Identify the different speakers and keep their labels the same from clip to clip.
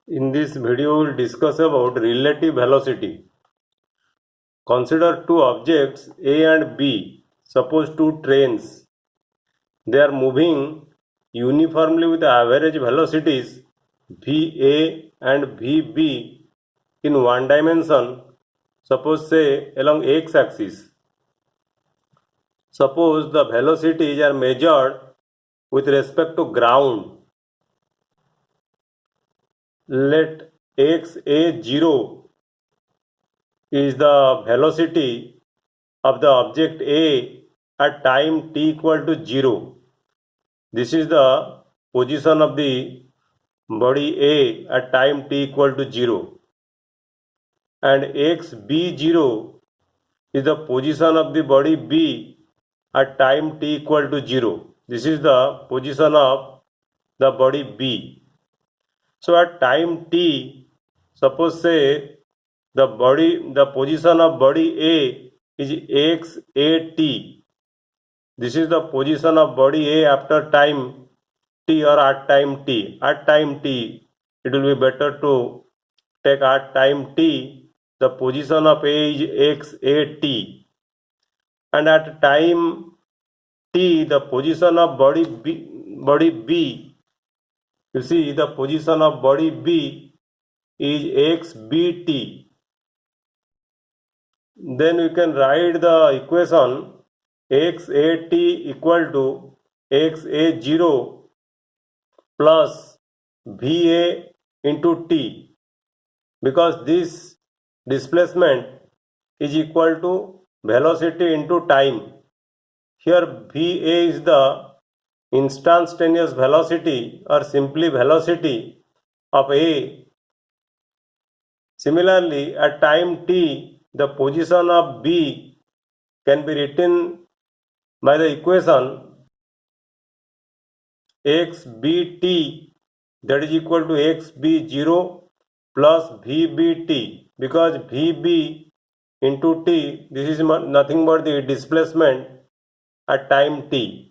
Speaker 1: In this video, we will discuss about relative velocity. Consider two objects A and B. Suppose two trains. They are moving uniformly with average velocities VA and VB in one dimension. Suppose say along x-axis. Suppose the velocities are measured with respect to ground. Let xa0 is the velocity of the object A at time t equal to 0. This is the position of the body A at time t equal to 0. And xb0 is the position of the body B at time t equal to 0. This is the position of the body B. So at time t, suppose say the position of body A is xat. This is the position of body A after time t or at time t. At time t, it will be better to take at time t, the position of A is xat, and at time t, the position of body B, you see the position of body B is xbt. Then we can write the equation xat equal to xa0 plus va into t, because this displacement is equal to velocity into time. Here va is the instantaneous velocity or simply velocity of A. Similarly, at time t, the position of B can be written by the equation xbt, that is equal to xb0 plus vbt, because vb into t, this is nothing but the displacement at time t.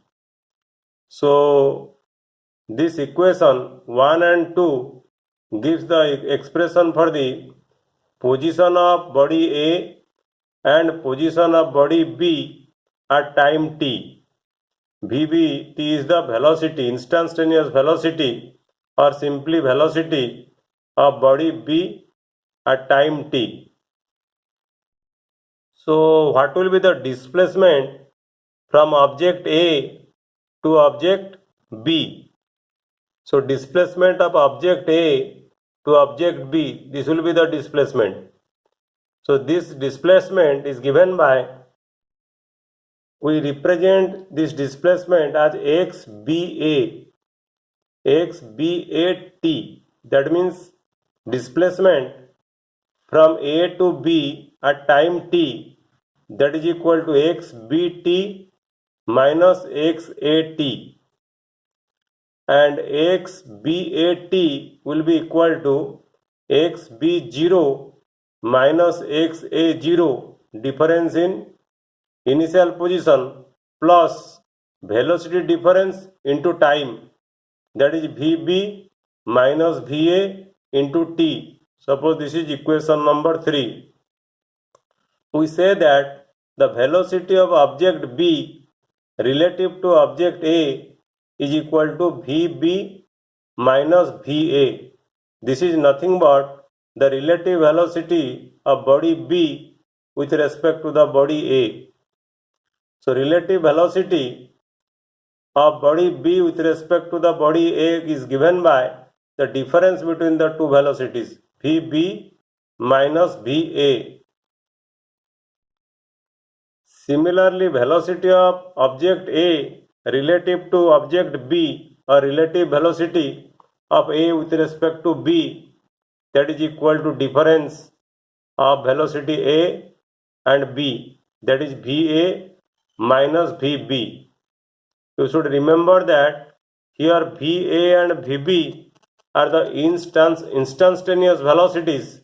Speaker 1: So this equation 1 and 2 gives the expression for the position of body A and position of body B at time t. Vbt is the velocity, instantaneous velocity or simply velocity of body B at time t. So what will be the displacement from object A to object B? So displacement of object A to object B, this will be the displacement. So this displacement is given by, we represent this displacement as xba, xbat. That means displacement from A to B at time t, that is equal to xbt minus xat, and xbat will be equal to xb0 minus xa0, difference in initial position plus velocity difference into time, that is vb minus va into t. Suppose this is equation number 3. We say that the velocity of object B relative to object A is equal to vb minus va. This is nothing but the relative velocity of body B with respect to the body A. So relative velocity of body B with respect to the body A is given by the difference between the two velocities Vb minus Va. Similarly, velocity of object A relative to object B, or relative velocity of A with respect to B, that is equal to difference of velocity A and B, that is Va minus Vb. You should remember that here Va and Vb are the instantaneous velocities.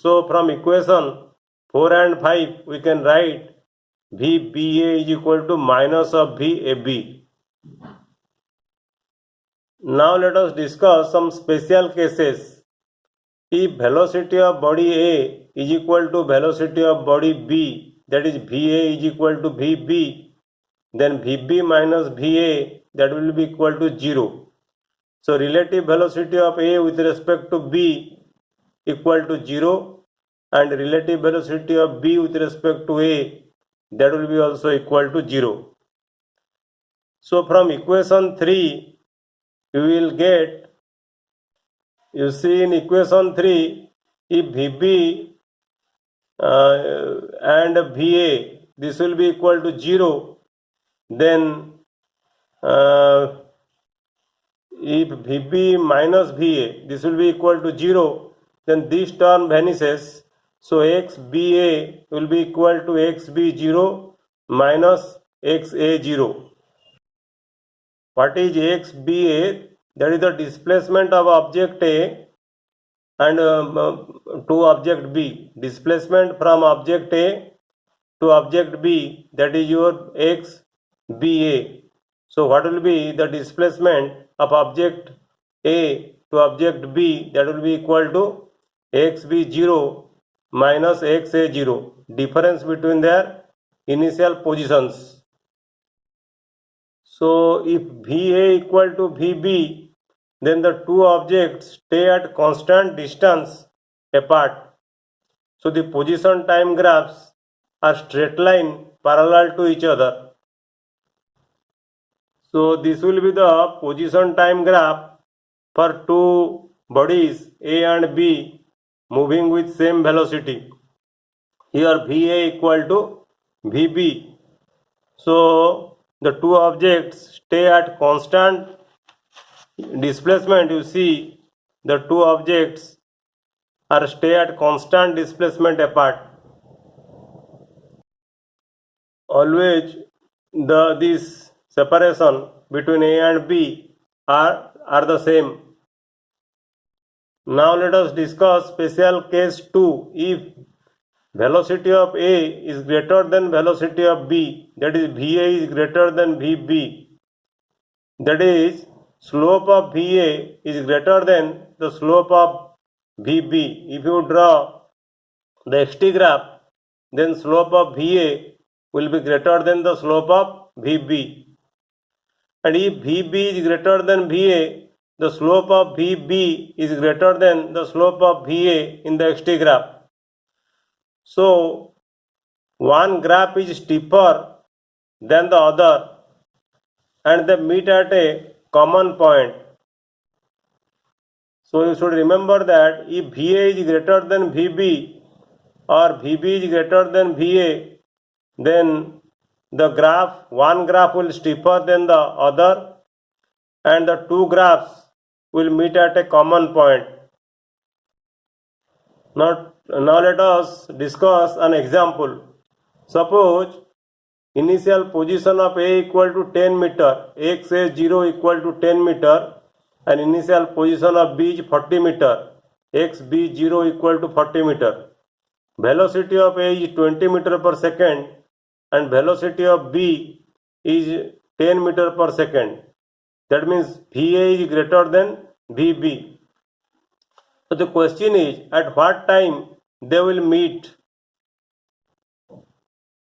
Speaker 1: So from equation 4 and 5 we can write Vba is equal to minus of Vab. Now let us discuss some special cases. If velocity of body A is equal to velocity of body B, that is VA is equal to VB, then VB minus VA, that will be equal to 0. So relative velocity of A with respect to B equal to 0, and relative velocity of B with respect to A, that will be also equal to 0. So from equation 3 you will get, you see in equation 3, if VB and VA, this will be equal to 0, then if VB minus VA, this will be equal to 0, then this term vanishes. So XBA will be equal to XB0 minus XA0. What is XBA? That is the displacement of object A and to object B. Displacement from object A to object B, that is your XBA. So what will be the displacement of object A to object B? That will be equal to XB0 minus XA0, difference between their initial positions. So if VA equal to VB, then the two objects stay at constant distance apart. So the position time graphs are straight line parallel to each other. So this will be the position time graph for two bodies A and B moving with same velocity. Here VA equal to VB. So the two objects stay at constant displacement. You see the two objects are stay at constant displacement apart. Always this separation between A and B are the same. Now let us discuss special case 2. If velocity of A is greater than velocity of B, that is VA is greater than VB, that is slope of VA is greater than the slope of VB. If you draw the XT graph, then slope of VA will be greater than the slope of VB. And if VB is greater than VA, the slope of VB is greater than the slope of VA in the XT graph. So one graph is steeper than the other and they meet at a common point. So you should remember that if VA is greater than VB or VB is greater than VA, then the one graph will steeper than the other and the two graphs will meet at a common point. Now let us discuss an example. Suppose initial position of A equal to 10 meter, XA0 equal to 10 meter, and initial position of B is 40 meter, XB0 equal to 40 meter. Velocity of A is 20 meter per second and velocity of B is 10 meter per second. That means VA is greater than VB. So the question is, at what time they will meet?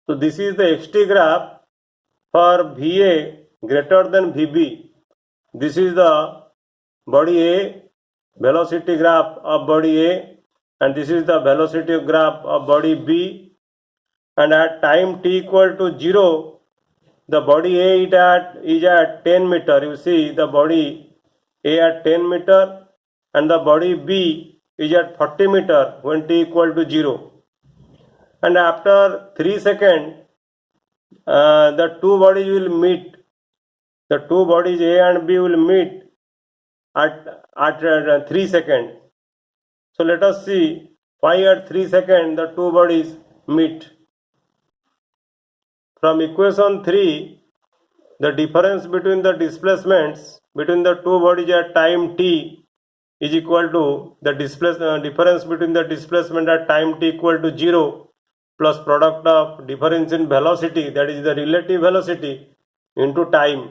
Speaker 1: So this is the XT graph for VA greater than VB. This is the body A, velocity graph of body A, and this is the velocity graph of body B. And at time t equal to 0, the body A is at 10 meter. You see the body A at 10 meter and the body B is at 40 meter when t equal to 0. And after 3 seconds, the two bodies will meet. The two bodies A and B will meet at 3 seconds. So let us see why at 3 seconds the two bodies meet. From equation 3, the difference between the displacements between the two bodies at time t is equal to the difference between the displacement at time t equal to 0 plus product of difference in velocity, that is the relative velocity, into time.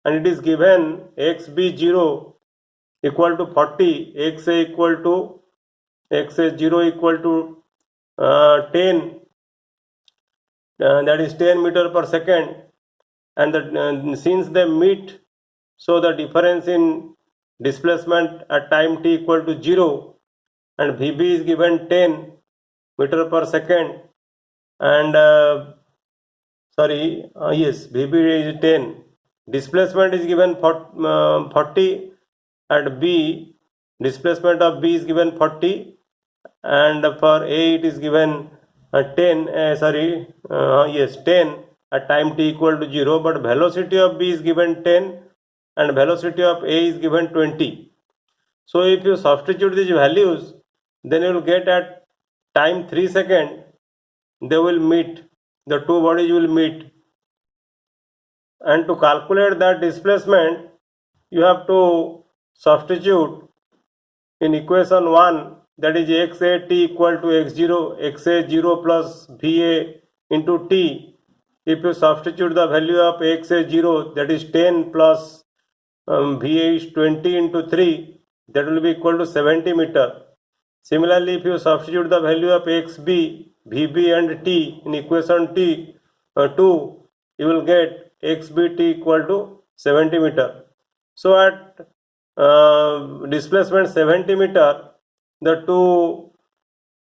Speaker 1: and it is given xb0 equal to 40, xa equal to xa0 equal to 10, that is 10 meter per second, and since they meet, so the difference in displacement at time t equal to 0, and Vb is given 10 meter per second, and Vb is 10, displacement is given 40, and B, displacement of B is given 40, and for A it is given 10, 10 at time t equal to 0, but velocity of B is given 10 and velocity of A is given 20. So if you substitute these values, then you will get at time 3 seconds, they will meet, the two bodies will meet, and to calculate that displacement, you have to substitute in equation 1, that is xat equal to x0, xa0 plus va into t. If you substitute the value of xa0, that is 10 plus va is 20 into 3, that will be equal to 70 meter. Similarly, if you substitute the value of xb, vb and t in equation 2, you will get xbt equal to 70 meter. So at displacement 70 meter, the two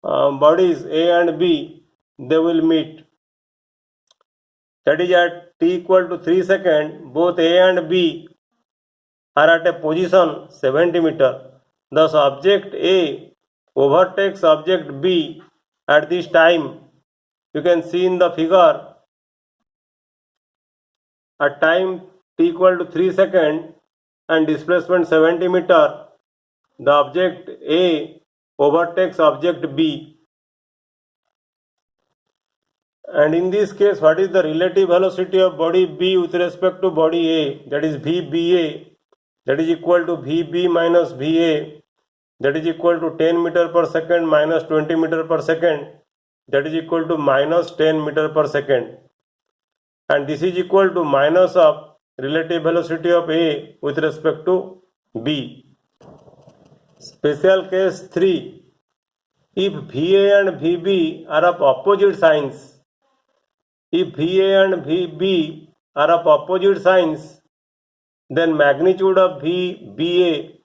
Speaker 1: bodies A and B, they will meet. That is at t equal to 3 seconds, both A and B are at a position 70 meter. Thus object A overtakes object B at this time. You can see in the figure, at time t equal to 3 seconds and displacement 70 meter, the object A overtakes object B. And in this case, what is the relative velocity of body B with respect to body A? That is VBA, that is equal to VB minus VA, that is equal to 10 meter per second minus 20 meter per second, that is equal to minus 10 meter per second. And this is equal to minus of relative velocity of A with respect to B. Special case 3. If VA and VB are of opposite signs, if VA and VB are of opposite signs, then magnitude of VBA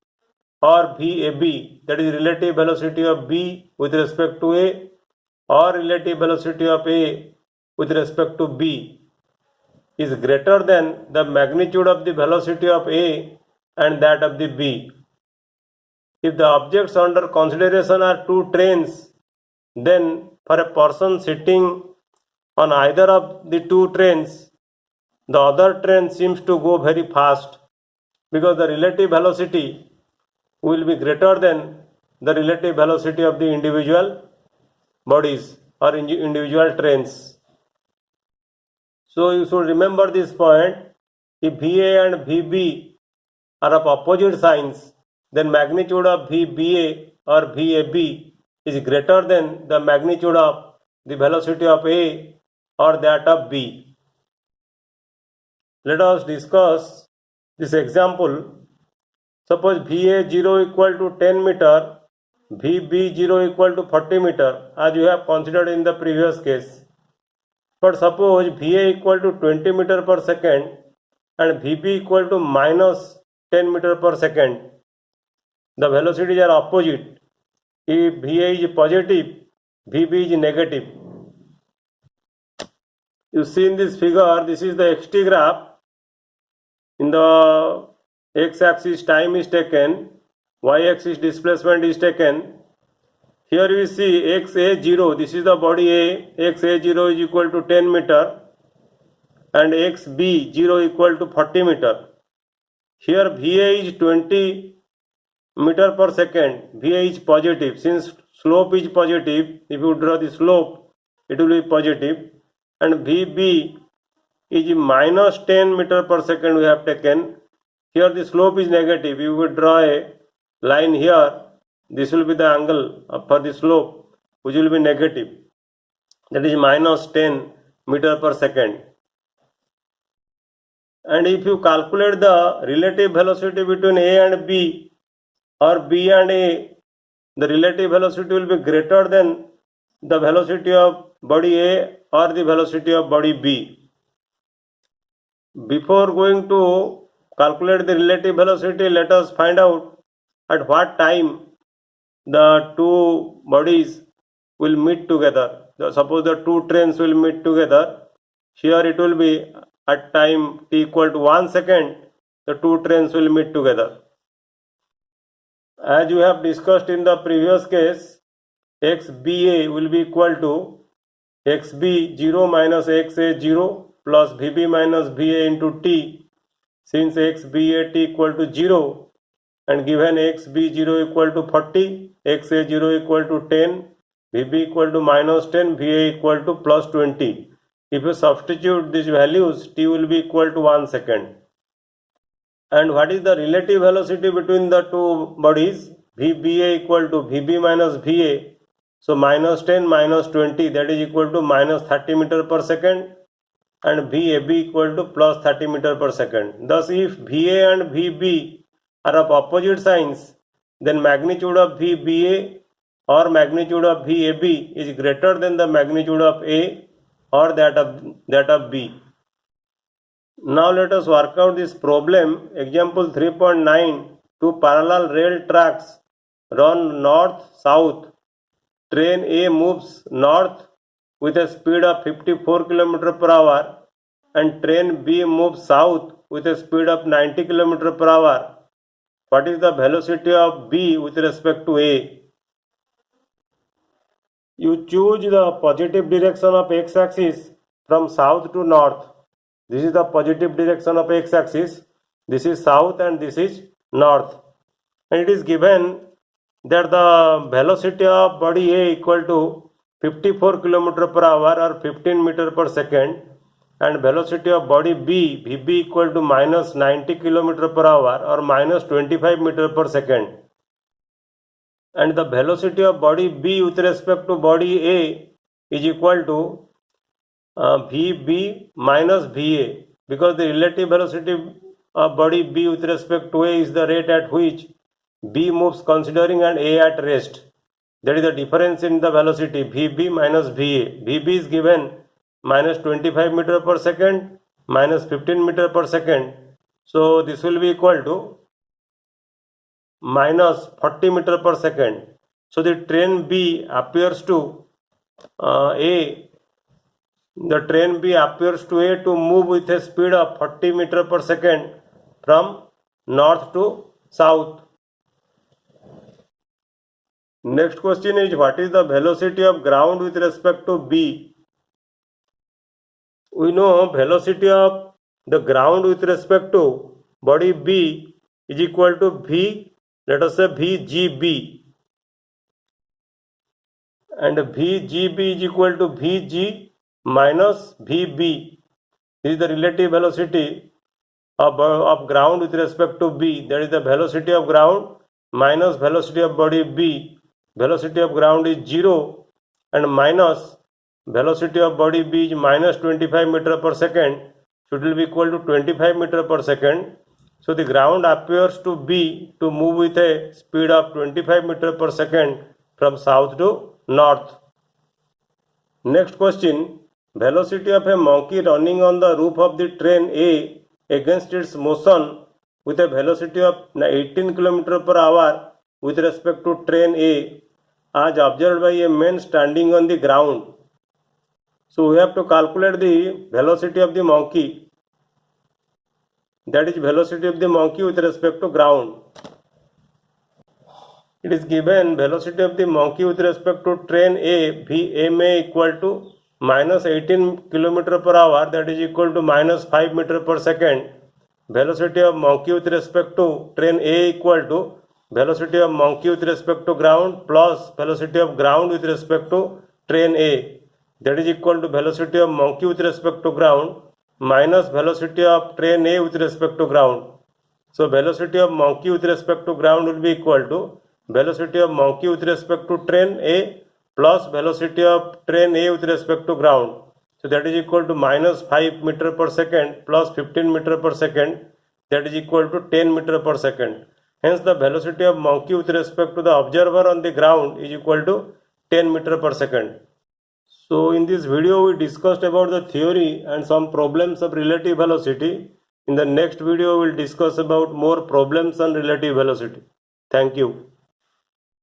Speaker 1: or VAB, that is relative velocity of B with respect to A, or relative velocity of A with respect to B, is greater than the magnitude of the velocity of A and that of the B. If the objects under consideration are two trains, then for a person sitting on either of the two trains, the other train seems to go very fast because the relative velocity will be greater than the relative velocity of the individual bodies or individual trains. So you should remember this point. If VA and VB are of opposite signs, then magnitude of VBA or VAB is greater than the magnitude of the velocity of A or that of B. Let us discuss this example. Suppose VA0 equal to 10 meter, VB0 equal to 40 meter, as you have considered in the previous case. But suppose VA equal to 20 meter per second and VB equal to minus 10 meter per second. The velocities are opposite. If VA is positive, VB is negative. You see in this figure, this is the xt graph. In the x-axis time is taken, y-axis displacement is taken. Here we see xa0, this is the body A, xa0 is equal to 10 meter and xb0 equal to 40 meter. Here VA is 20 meter per second, VA is positive. Since slope is positive, if you draw the slope, it will be positive. And VB is minus 10 meter per second we have taken. Here the slope is negative. You will draw a line here. This will be the angle for the slope, which will be negative. That is minus 10 meter per second. and if you calculate the relative velocity between A and B or B and A, the relative velocity will be greater than the velocity of body A or the velocity of body B. Before going to calculate the relative velocity, let us find out at what time the two bodies will meet together. Suppose the two trains will meet together. Here it will be at time t equal to 1 second, the two trains will meet together. As you have discussed in the previous case, xba will be equal to xb 0 minus xa 0 plus vb minus va into t. Since xbat equal to 0 and given xb0 equal to 40, xa0 equal to 10, vb equal to minus 10, va equal to plus 20. If you substitute these values, t will be equal to 1 second. And what is the relative velocity between the two bodies? vba equal to vb minus va. So minus 10 minus 20, that is equal to minus 30 meter per second, and VAB equal to plus 30 meter per second. Thus, if VA and VB are of opposite signs, then magnitude of VBA or magnitude of VAB is greater than the magnitude of A or that of B. Now let us work out this problem. Example 3.9. Two parallel rail tracks run north-south. Train A moves north with a speed of 54 km per hour and train B moves south with a speed of 90 km per hour. What is the velocity of B with respect to A? You choose the positive direction of x-axis from south to north. This is the positive direction of x-axis. This is south and this is north. And it is given that the velocity of body A equal to 54 km per hour or 15 meter per second, and velocity of body B, Vb equal to minus 90 km per hour or minus 25 meter per second. And the velocity of body B with respect to body A is equal to Vb minus Va, because the relative velocity of body B with respect to A is the rate at which B moves considering and A at rest. That is the difference in the velocity Vb minus Va. Vb is given minus 25 meter per second, minus 15 meter per second. So this will be equal to minus 40 meter per second. So the train B appears to A. The train B appears to A to move with a speed of 40 meter per second from north to south. Next question is, what is the velocity of ground with respect to B? We know velocity of the ground with respect to body B is equal to V, let us say VGB, and VGB is equal to VG minus VB. This is the relative velocity of ground with respect to B. That is the velocity of ground minus velocity of body B. Velocity of ground is 0 and minus velocity of body B is minus 25 meter per second. So it will be equal to 25 meter per second. So the ground appears to B to move with a speed of 25 meter per second from south to north. Next question. Velocity of a monkey running on the roof of the train A against its motion with a velocity of 18 km per hour with respect to train A as observed by a man standing on the ground. So we have to calculate the velocity of the monkey. That is velocity of the monkey with respect to ground. It is given velocity of the monkey with respect to train A, Vma equal to minus 18 km per hour, that is equal to minus 5 meter per second. Velocity of monkey with respect to train A equal to velocity of monkey with respect to ground plus velocity of ground with respect to train A. That is equal to velocity of monkey with respect to ground minus velocity of train A with respect to ground. So velocity of monkey with respect to ground will be equal to velocity of monkey with respect to train A plus velocity of train A with respect to ground. So that is equal to minus 5 meter per second plus 15 meter per second, that is equal to 10 meter per second. Hence the velocity of monkey with respect to the observer on the ground is equal to 10 meter per second. So in this video we discussed about the theory and some problems of relative velocity. In the next video we will discuss about more problems on relative velocity. Thank you.